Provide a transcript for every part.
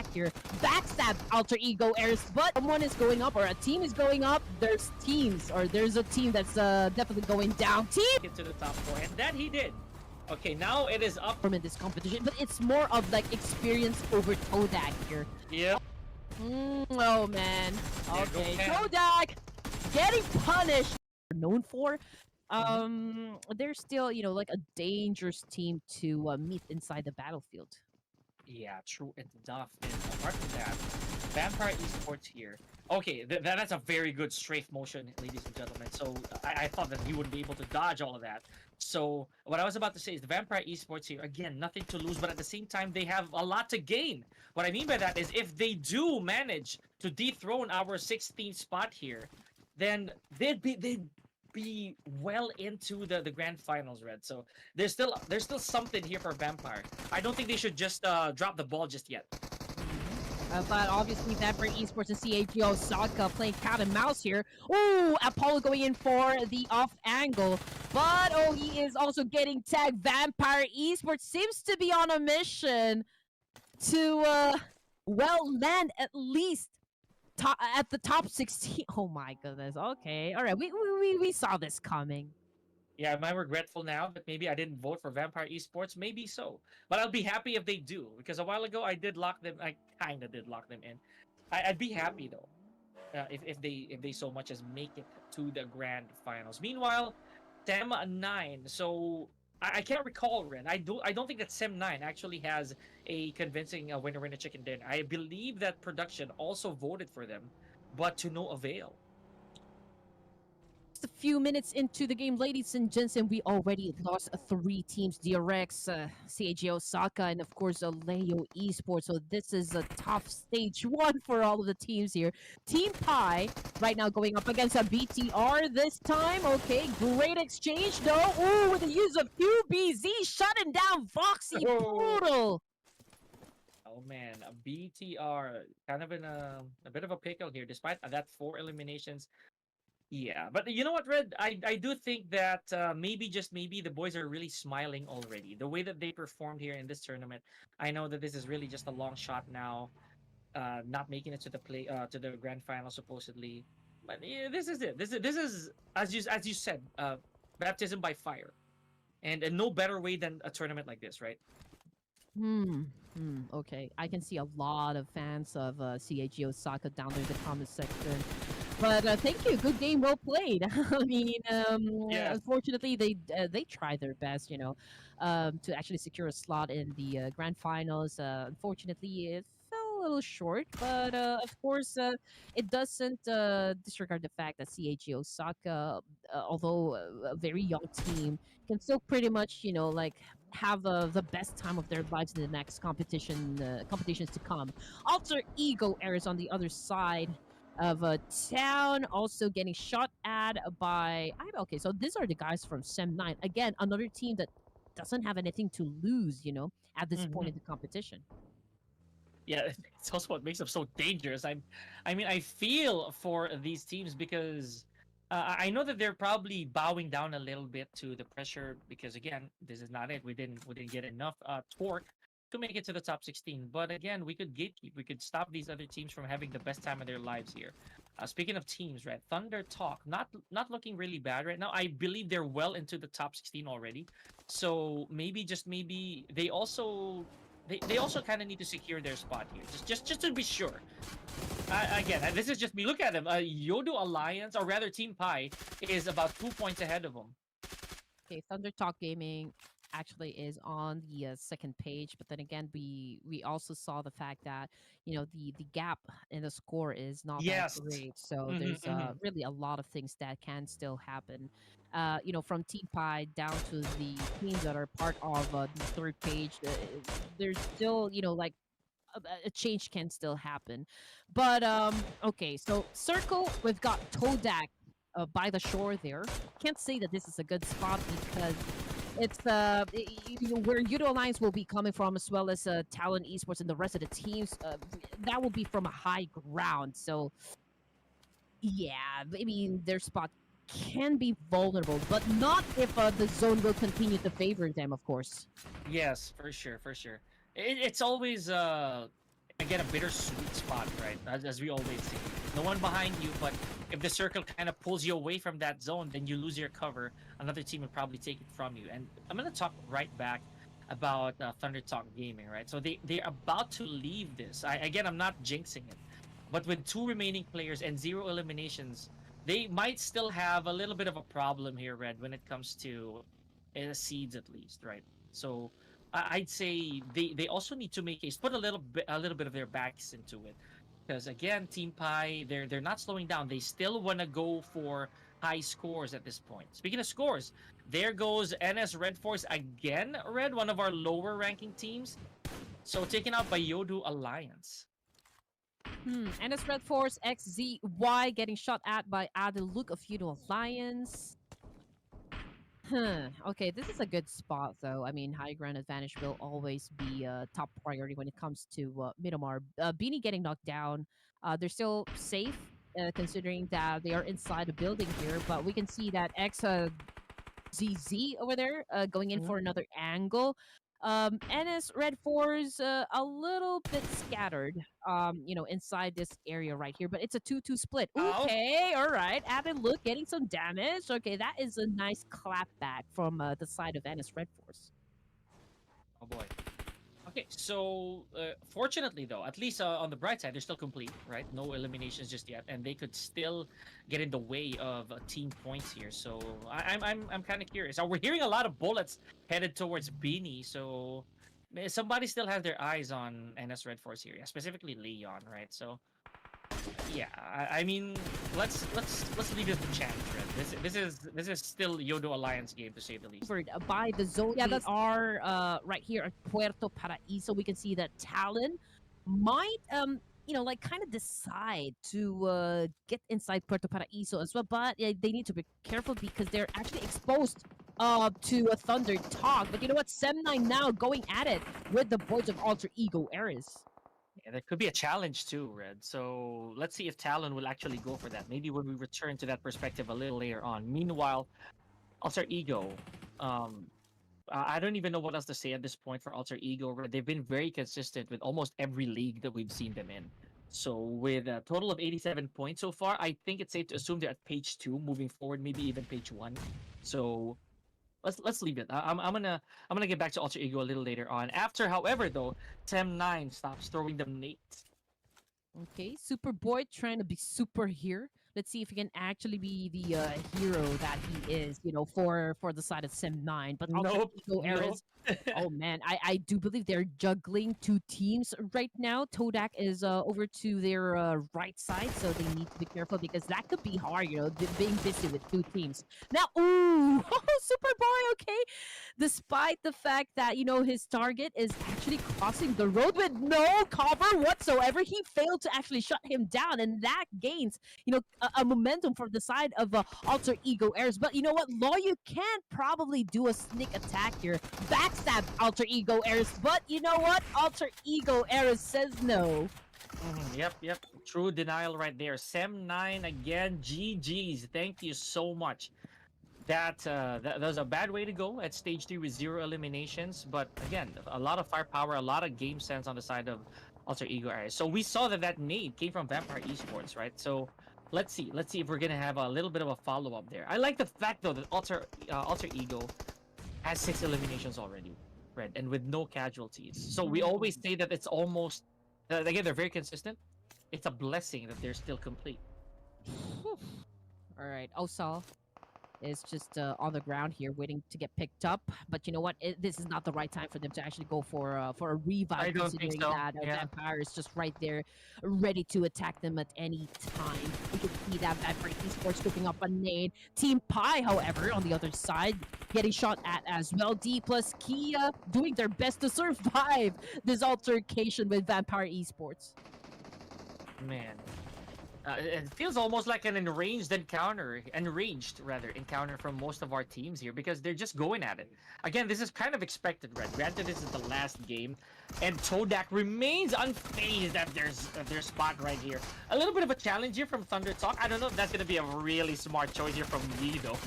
back here. Backstab alter ego airs, but someone is going up or a team is going up. There's a team that's definitely going down. Team Get to the top 4, and that he did. Okay, now it is up in this competition, but it's more of like experience over Todak here. Yeah. Oh man. Okay, Todak getting punished. Known for. They're still, you know, like a dangerous team to meet inside the battlefield. Yeah, true enough. And apart from that, Vampire Esports here. Okay, that's a very good strafe motion, ladies and gentlemen. So I thought that he wouldn't be able to dodge all of that. So what I was about to say is the Vampire Esports here, again, nothing to lose, but at the same time, they have a lot to gain. What I mean by that is if they do manage to dethrone our 16th spot here, then they'd be well into the grand finals, Red. So there's still something here for Vampire. I don't think they should just drop the ball just yet. But obviously Vampire Esports and CHGO Osaka playing cat and mouse here. Ooh, Apollo going in for the off angle. But oh, he is also getting tagged. Vampire Esports seems to be on a mission to well land at least at the top 16. Oh my goodness. Okay. All right. We saw this coming. Yeah, am I regretful now that maybe I didn't vote for Vampire Esports? Maybe so. But I'll be happy if they do, because a while ago I did lock them. I kind of did lock them in. I'd be happy though, if they so much as make it to the grand finals. Meanwhile, Sem 9. So I can't recall, Ren. I don't think that Sem 9 actually has a convincing winner in a chicken dinner. I believe that production also voted for them, but to no avail. A few minutes into the game, ladies and gents, and we already lost 3 teams: DRX, CAG Osaka, and of course Leo Esports. So this is a tough stage 1 for all of the teams here. Team Pi right now going up against a BTR this time. Okay, great exchange though. Ooh, with the use of QBZ shutting down Voxy Poodle. Oh man, a BTR kind of in a bit of a pickle here, despite that 4 eliminations. Yeah, but you know what, Red? I do think that maybe, just maybe, the boys are really smiling already. The way that they performed here in this tournament, I know that this is really just a long shot now, not making it to the grand final supposedly. But yeah, this is it. This is as you said, baptism by fire, and no better way than a tournament like this, right? Okay, I can see a lot of fans of CAG Osaka down there in the comment section. But thank you, good game, well played. I mean, unfortunately, they tried their best, you know, to actually secure a slot in the grand finals. Unfortunately, it fell a little short, but of course, it doesn't disregard the fact that CAG Osaka, although a very young team, can still pretty much, you know, like have the best time of their lives in the next competitions to come. Alter Ego airs on the other side of a town, also getting shot at by okay, so these are the guys from Sem 9. Again, another team that doesn't have anything to lose, you know, at this point in the competition. Yeah, it's also what makes them so dangerous. I mean, I feel for these teams because I know that they're probably bowing down a little bit to the pressure because, again, this is not it. We didn't get enough torque to make it to the top 16. But again, we could gatekeep. We could stop these other teams from having the best time of their lives here. Speaking of teams, right? Thunder Talk, not looking really bad right now. I believe they're well into the top 16 already. So maybe, just maybe, they also kind of need to secure their spot here, just to be sure. Again, this is just me. Look at them. Yodo Alliance, or rather Team Pi, is about 2 points ahead of them. Okay, Thunder Talk Gaming actually is on the second page, but then again, we also saw the fact that, you know, the gap in the score is not that great. So there's really a lot of things that can still happen. You know, from Team Pi down to the teams that are part of the third page, there's still, you know, like a change can still happen. But okay, so Circle, we've got Todak by the shore there. Can't say that this is a good spot because it's where Yudo Alliance will be coming from, as well as Talon Esports and the rest of the teams. That will be from a high ground. So yeah, I mean, their spot can be vulnerable, but not if the zone will continue to favor them, of course. Yes, for sure, for sure. It's always again, a bittersweet spot, right? As we always say. No one behind you, but if the circle kind of pulls you away from that zone, then you lose your cover. Another team would probably take it from you. And I'm going to talk right back about Thunder Talk Gaming, right? So they're about to leave this. I'm not jinxing it. But with 2 remaining players and 0 eliminations, they might still have a little bit of a problem here, Red, when it comes to seeds at least, right? So I'd say they also need to make case, put a little bit of their backs into it, because again, Team Pi, they're not slowing down. They still want to go for high scores at this point. Speaking of scores, there goes NS Red Force again. Red, one of our lower ranking teams, so taken out by Yodu Alliance. NS Red Force XZY getting shot at by Adeluk of Feudal Alliance. Okay, this is a good spot, though. I mean, high ground advantage will always be a top priority when it comes to Miramar. Beanie getting knocked down. They're still safe, considering that they are inside the building here, but we can see that ZZ over there going in for another angle. NS Red 4's a little bit scattered, inside this area right here, but it's a 2-2 split. Okay, all right. Added look, getting some damage. Okay, that is a nice clap back from the side of NS Red Force. Oh boy. Okay, so fortunately though, at least on the bright side, they're still complete, right? No eliminations just yet, and they could still get in the way of team points here. So I'm kind of curious. We're hearing a lot of bullets headed towards Beanie, so somebody still has their eyes on NS Red Force here, specifically Leon, right? So yeah, I mean, let's leave it to chance, Red. This is still Yodo Alliance game to say the least. By the zone, yeah, that's our right here at Puerto Paraíso. We can see that Talon might kind of decide to get inside Puerto Paraíso as well, but they need to be careful because they're actually exposed to a Thunder Talk. But you know what? Sem9 now going at it with the boards of Alter Ego Eris. Yeah, there could be a challenge too, Red. So let's see if Talon will actually go for that. Maybe when we return to that perspective a little later on. Meanwhile, Alter Ego, I don't even know what else to say at this point for Alter Ego. They've been very consistent with almost every league that we've seen them in. So with a total of 87 points so far, I think it's safe to assume they're at page 2 moving forward, maybe even page 1. So let's leave it. I'm gonna get back to Alter Ego a little later on. After, however, though, Sem9 stops throwing them nades. Okay, Superboy trying to be super here. Let's see if he can actually be the hero that he is, for the side of Sem9. But Nope. Oh man, I do believe they're juggling 2 teams right now. Todak is over to their right side, so they need to be careful because that could be hard, being busy with 2 teams. Now, ooh, Superboy, okay. Despite the fact that, his target is actually crossing the road with no cover whatsoever, he failed to actually shut him down, and that gains, a momentum for the side of Alter Ego Eris. But you know what? Law, you can probably do a sneak attack here. Backstab Alter Ego Eris. But you know what? Alter Ego Eris says no. Yep. True denial right there. Sem9 again. GG's. Thank you so much. That was a bad way to go at stage 3 with 0 eliminations. But again, a lot of firepower, a lot of game sense on the side of Alter Ego Eris. So we saw that nade came from Vampire Esports, right? So let's see if we're gonna have a little bit of a follow-up there. I like the fact though that Alter Ego has 6 eliminations already, right? And with no casualties. So we always say that it's almost again, they're very consistent. It's a blessing that they're still complete. All right, Osal is just on the ground here waiting to get picked up. But you know what? This is not the right time for them to actually go for a revive, I don't considering think so. that Vampire is just right there ready to attack them at any time. We can see that Vampire Esports cooking up a nade. Team Pi, however, on the other side, getting shot at as well. D plus Kia doing their best to survive this altercation with Vampire Esports. Man. It feels almost like an enraged encounter from most of our teams here because they're just going at it. Again, this is kind of expected, Red. Granted, this is the last game, and Todak remains unfazed at their spot right here. A little bit of a challenge here from Thunder Talk. I don't know if that's going to be a really smart choice here from me, though.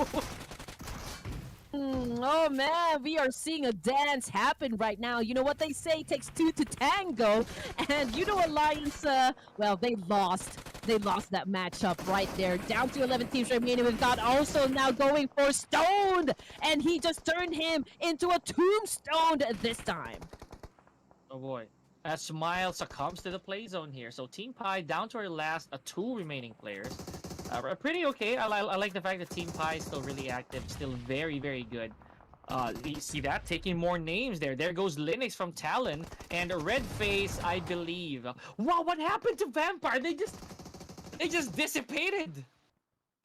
Oh man, we are seeing a dance happen right now. You know what they say, it takes two to tango. And you know Alliance, well, they lost. They lost that matchup right there. Down to 11 teams remaining. We've got also now going for Stoned. And he just turned him into a tombstone this time. Oh boy. Smile succumbs to the play zone here. So Team Pi down to our last two remaining players. Pretty okay. I like the fact that Team Pi is still really active, still very, very good. You see that? Taking more names there. There goes Linux from Talon and Red Face, I believe. Wow, what happened to Vampire? They just dissipated.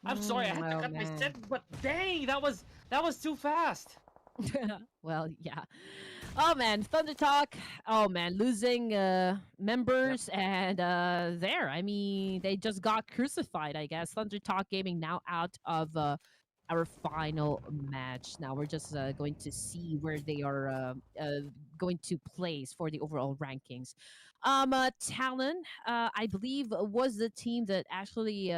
I'm sorry, I had to cut my set, but dang, that was too fast. Well, yeah. Oh man, Thunder Talk. Oh man, losing members and there. I mean, they just got crucified. I guess Thunder Talk Gaming now out of our final match. Now we're just going to see where they are going to place for the overall rankings. Talon, I believe, was the team that actually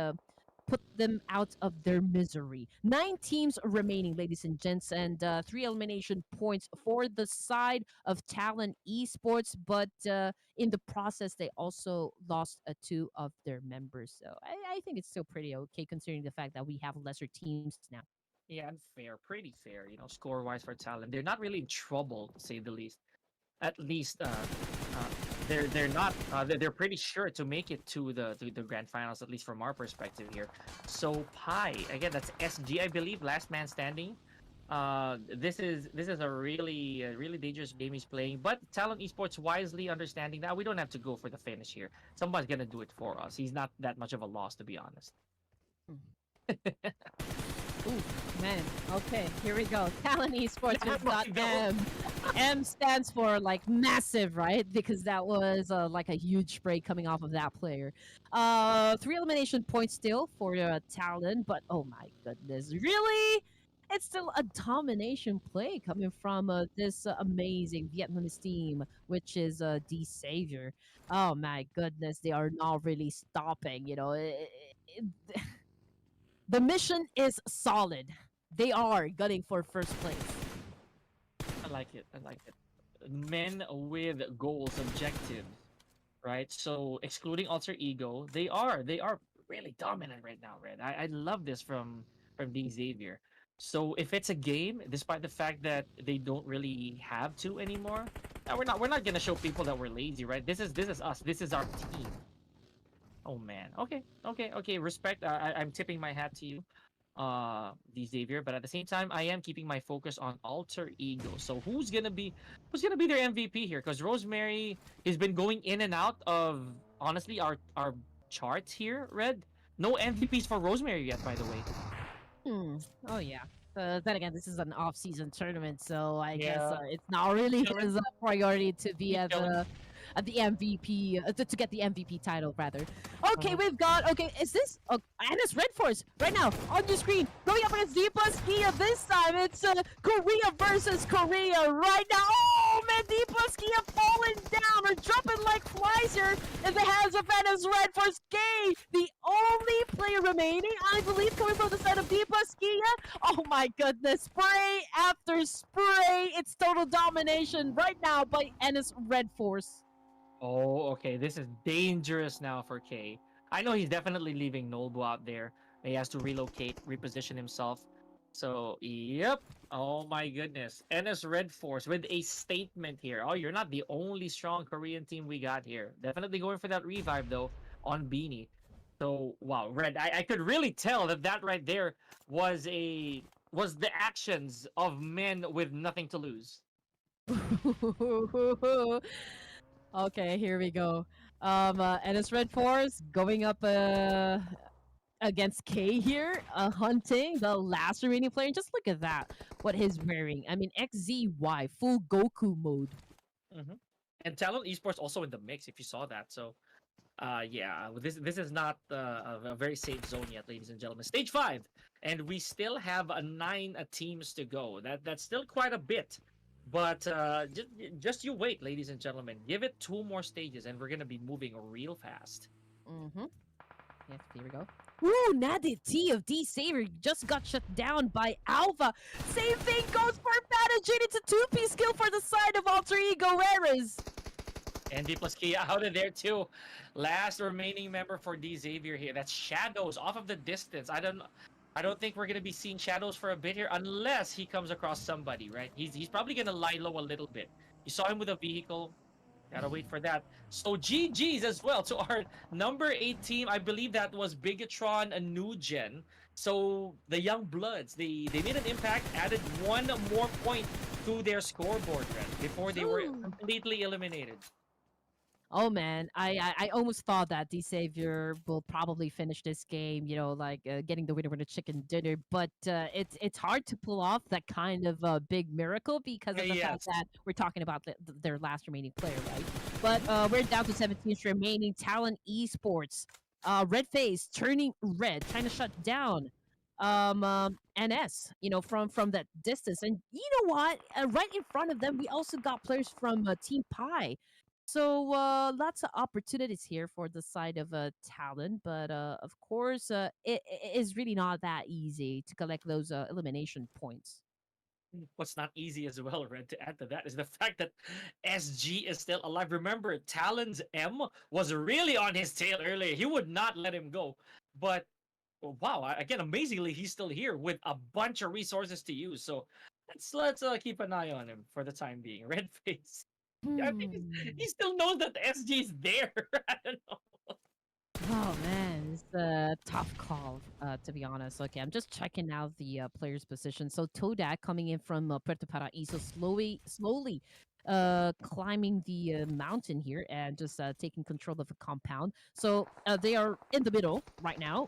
put them out of their misery. 9 teams remaining, ladies and gents, and 3 elimination points for the side of Talon Esports. But in the process, they also lost 2 of their members. So I think it's still pretty okay considering the fact that we have lesser teams now. Yeah, and fair, pretty fair, score-wise for Talon. They're not really in trouble, to say the least. At least they're not they're pretty sure to make it to the grand finals, at least from our perspective here. So Pi, again, that's SG, I believe, last man standing. This is a really dangerous game he's playing, but Talon Esports wisely understanding that we don't have to go for the finish here. Somebody's gonna do it for us. He's not that much of a loss, to be honest. Ooh, man. Okay, here we go. Talon Esports has got M. M stands for like massive, right? Because that was like a huge spray coming off of that player. 3 elimination points still for Talon, but oh my goodness, really? It's still a domination play coming from this amazing Vietnamese team, which is the Savior. Oh my goodness, they are not really stopping. You know, the mission is solid. They are gunning for first place. I like it. I like it. Men with goals, objectives, right? So excluding alter ego, they are really dominant right now, Red. I love this from the Xavier. So if it's a game, despite the fact that they don't really have to anymore, we're not gonna show people that we're lazy, right? This is us. This is our team. Oh man. Okay. Respect. I'm tipping my hat to you, the Xavier. But at the same time, I am keeping my focus on alter ego. So who's gonna be their MVP here? Because Rosemary has been going in and out of, honestly, our charts here. Red. No MVPs for Rosemary yet, by the way. Oh yeah. Then again, this is an off-season tournament, so I guess it's not really his priority to be at the MVP to get the MVP title rather. Okay, we've got is this Anna's Red Force right now on your screen going up against Dipuskia this time. It's Korea versus Korea right now. Oh man, Dipuskia falling down or dropping like flies here in the hands of Anna's Red Force. Gay, the only player remaining, I believe, coming from the side of Dipuskia. Oh my goodness, spray after spray. It's total domination right now by Ennis Red Force. Oh, okay. This is dangerous now for K. I know he's definitely leaving Nolbu out there. He has to relocate, reposition himself. So, yep. Oh my goodness. NS Red Force with a statement here. Oh, you're not the only strong Korean team we got here. Definitely going for that revive, though, on Beanie. So, wow, Red, I could really tell that right there was the actions of men with nothing to lose. Okay, here we go. Ennis Red Force going up against K here, hunting the last remaining player. Just look at that, what he's wearing. I mean, XZY, full Goku mode. And Talon Esports also in the mix, if you saw that. So, yeah, this is not a very safe zone yet, ladies and gentlemen. Stage 5, and we still have 9 teams to go. That's still quite a bit. But just you wait, ladies and gentlemen. Give it 2 more stages, and we're gonna be moving real fast. Yes, here we go. Ooh, Nadit T of D Saver just got shut down by Alpha. Same thing goes for Managing. It's a 2-piece kill for the side of Alter Ego Eras. And D plus Kia out of there too. Last remaining member for D Xavier here. That's Shadows off of the distance. I don't think we're gonna be seeing Shadows for a bit here unless he comes across somebody, right? He's probably gonna lie low a little bit. You saw him with a vehicle. Gotta wait for that. So GG's as well to our number 8 team. I believe that was Bigatron and New Gen. So the Young Bloods, they made an impact, added one more point to their scoreboard, right, before they were completely eliminated. Oh man, I almost thought that D Savior will probably finish this game, like getting the winner with a chicken dinner. But it's hard to pull off that kind of big miracle because of the fact that we're talking about their last remaining player, right? But we're down to 17 remaining. Talon Esports, Red Face turning red, trying to shut down NS, from that distance. And you know what? Right in front of them, we also got players from Team Pi. So lots of opportunities here for the side of Talon, but of course, it is really not that easy to collect those elimination points. What's not easy as well, Red, to add to that is the fact that SG is still alive. Remember, Talon's M was really on his tail earlier. He would not let him go. But wow, again, amazingly, he's still here with a bunch of resources to use. So let's keep an eye on him for the time being. Red Face. I think he still knows that the SG is there. I don't know. Oh man, it's a tough call, to be honest. Okay, I'm just checking out the player's position. So Todak coming in from Puerto Paraíso, slowly climbing the mountain here and just taking control of the compound. So they are in the middle right now,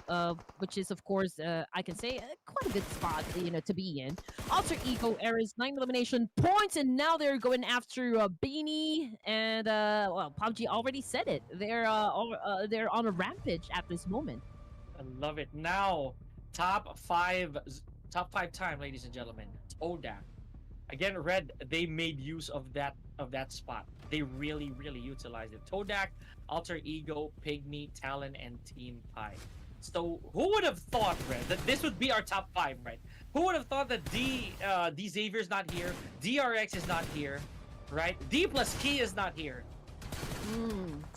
which is of course I can say quite a good spot to be in. Alter Ego Eras 9 elimination points, and now they're going after Beanie and PUBG already said it. They're on a rampage at this moment. I love it. Now top five time, ladies and gentlemen. Todak. Again, Red, they made use of that spot. They really utilized it. Todak, Alter Ego, Pygmy, Talon, and Team Pi. So who would have thought, Red, that this would be our top 5, right? Who would have thought that D Xavier's not here, DRX is not here, right? D plus Key is not here.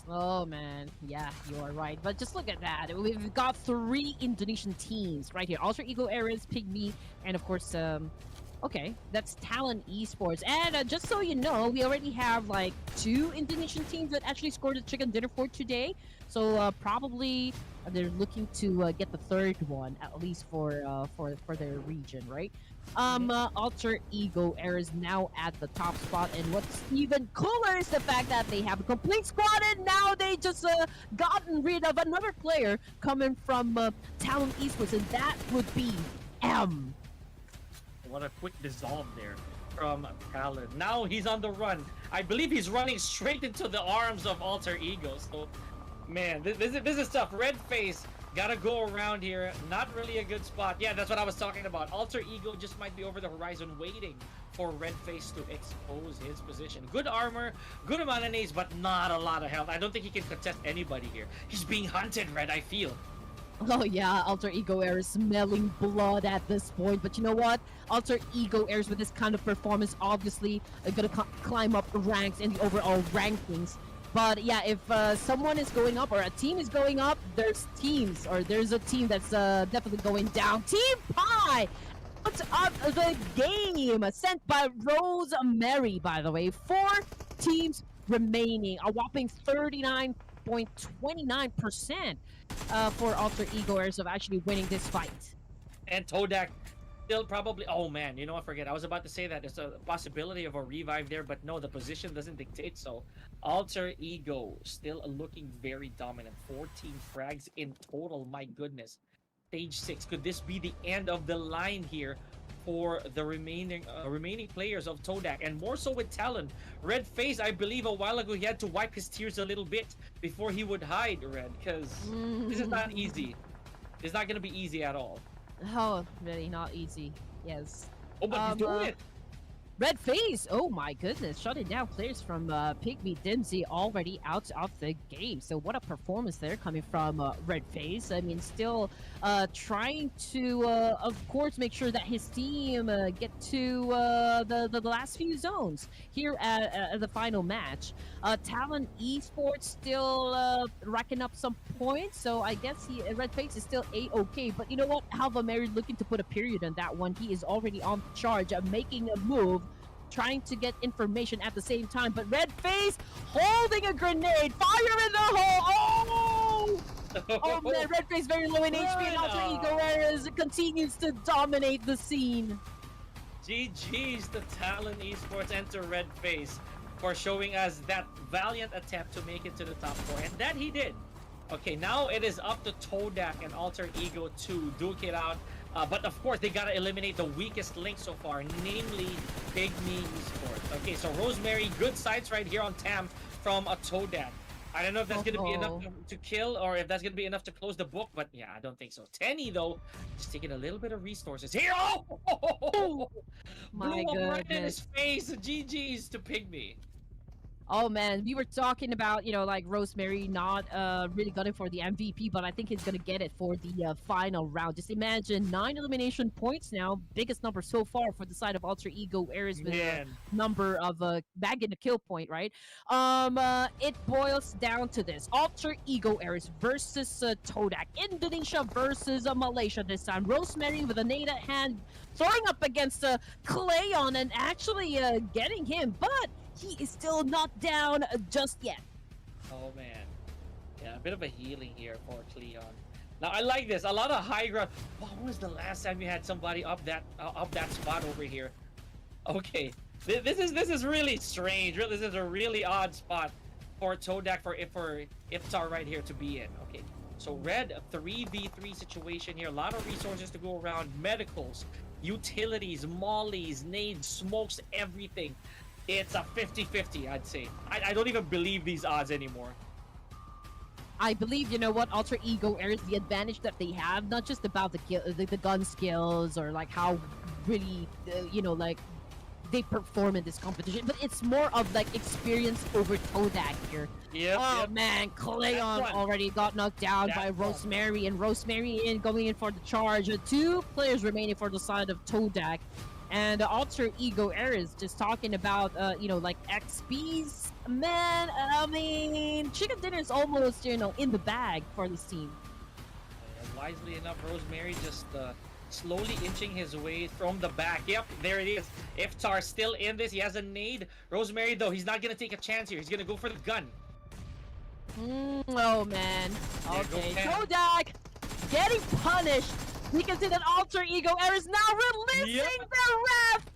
Oh man, yeah, you are right. But just look at that. We've got 3 Indonesian teams right here. Alter Ego Eras, Pygmy, and of course okay, that's Talon Esports. And just so you know, we already have like 2 Indonesian teams that actually scored a chicken dinner for today. So probably they're looking to get the 3rd one, at least for their region, right? Alter Ego Air is now at the top spot, and what's even cooler is the fact that they have a complete squad, and now they just gotten rid of another player coming from Talon Esports, and that would be M. What a quick dissolve there from Talon. Now he's on the run. I believe he's running straight into the arms of Alter Ego. So, man, this is tough. Red Face gotta go around here. Not really a good spot. Yeah, that's what I was talking about. Alter Ego just might be over the horizon waiting for Red Face to expose his position. Good armor, good amount of nades, but not a lot of health. I don't think he can contest anybody here. He's being hunted, Red, I feel. Oh yeah, Alter Ego Air is smelling blood at this point, but you know what? Alter Ego Airs with this kind of performance obviously are gonna climb up ranks in the overall rankings. But yeah, if someone is going up or a team is going up, there's a team that's definitely going down. Team Pi out of the game, sent by Rosemary, by the way. 4 teams remaining, a whopping 39.29% for Alter Ego Airs of actually winning this fight. And Todak still probably... Oh man, you know, I forget. I was about to say that there's a possibility of a revive there, but no, the position doesn't dictate so. Alter Ego still looking very dominant. 14 frags in total, my goodness. Stage 6. Could this be the end of the line here for the remaining players of Todak, and more so with Talon? Red Face, I believe a while ago he had to wipe his tears a little bit before he would hide, Red, because this is not easy. It's not going to be easy at all. Oh, really not easy. Yes. Oh, but he's doing it. Red Face, oh my goodness, shutting down players from Pygmy Dimsy already out of the game. So what a performance there coming from Red Face. I mean, still trying to, of course, make sure that his team get to the last few zones here at the final match. Talon Esports still racking up some points, so I guess Red Face is still A-okay. But you know what? Wwcd looking to put a period on that one. He is already on charge, making a move, trying to get information at the same time. But Red Face holding a grenade, fire in the hole. Oh man, Red Face very low in HP, and Alter Ego Ares continues to dominate the scene. GG's to Talon Esports and to Red Face for showing us that valiant attempt to make it to the top 4, and that he did. Okay, now it is up to Todak and Alter Ego to duke it out. But of course, they gotta eliminate the weakest link so far, namely Pygmy Esports. Okay, so Rosemary, good sights right here on Tam from a Todak. I don't know if that's gonna be enough to kill, or if that's gonna be enough to close the book, but yeah, I don't think so. Tenny, though, just taking a little bit of resources here. Oh! My Blew up right in goodness. his face. GG's to Pygmy. Oh man, we were talking about, you know, like Rosemary not really gunning for the MVP, but I think he's gonna get it for the final round. Just imagine 9 elimination points now, biggest number so far for the side of Alter Ego Ares with a number of bagging a kill point, right? It boils down to this: Alter Ego Ares versus Todak, Indonesia versus Malaysia this time. Rosemary with a nade at hand, throwing up against Cleon and actually getting him, but he is still not down just yet. Oh man, yeah, a bit of a healing here for Cleon. Now I like this. A lot of high ground. When was the last time you had somebody up that spot over here? Okay, this is really strange. This is a really odd spot for Todak for Iftar right here to be in. Okay, so red, a 3v3 situation here. A lot of resources to go around. Medicals, utilities, mollies, nades, smokes, everything. It's a 50-50, I'd say. I don't even believe these odds anymore. I believe, you know what, Alter Ego Ares, the advantage that they have, not just about the gun skills or like how really, you know, like they perform in this competition, but it's more of like experience over Todak here. Yep, man, Cleon already got knocked down by Rosemary, and Rosemary going in for the charge. 2 players remaining for the side of Todak. And Alter Ego Ares just talking about, you know, like XPs. Man, I mean, chicken dinner is almost, you know, in the bag for this team. Wisely enough, Rosemary just slowly inching his way from the back. Yep, there it is. Iftar still in this. He has a nade. Rosemary, though, he's not going to take a chance here. He's going to go for the gun. Oh, man. Okay, Todak getting punished. We can see that Alter Ego Ares now releasing the ref.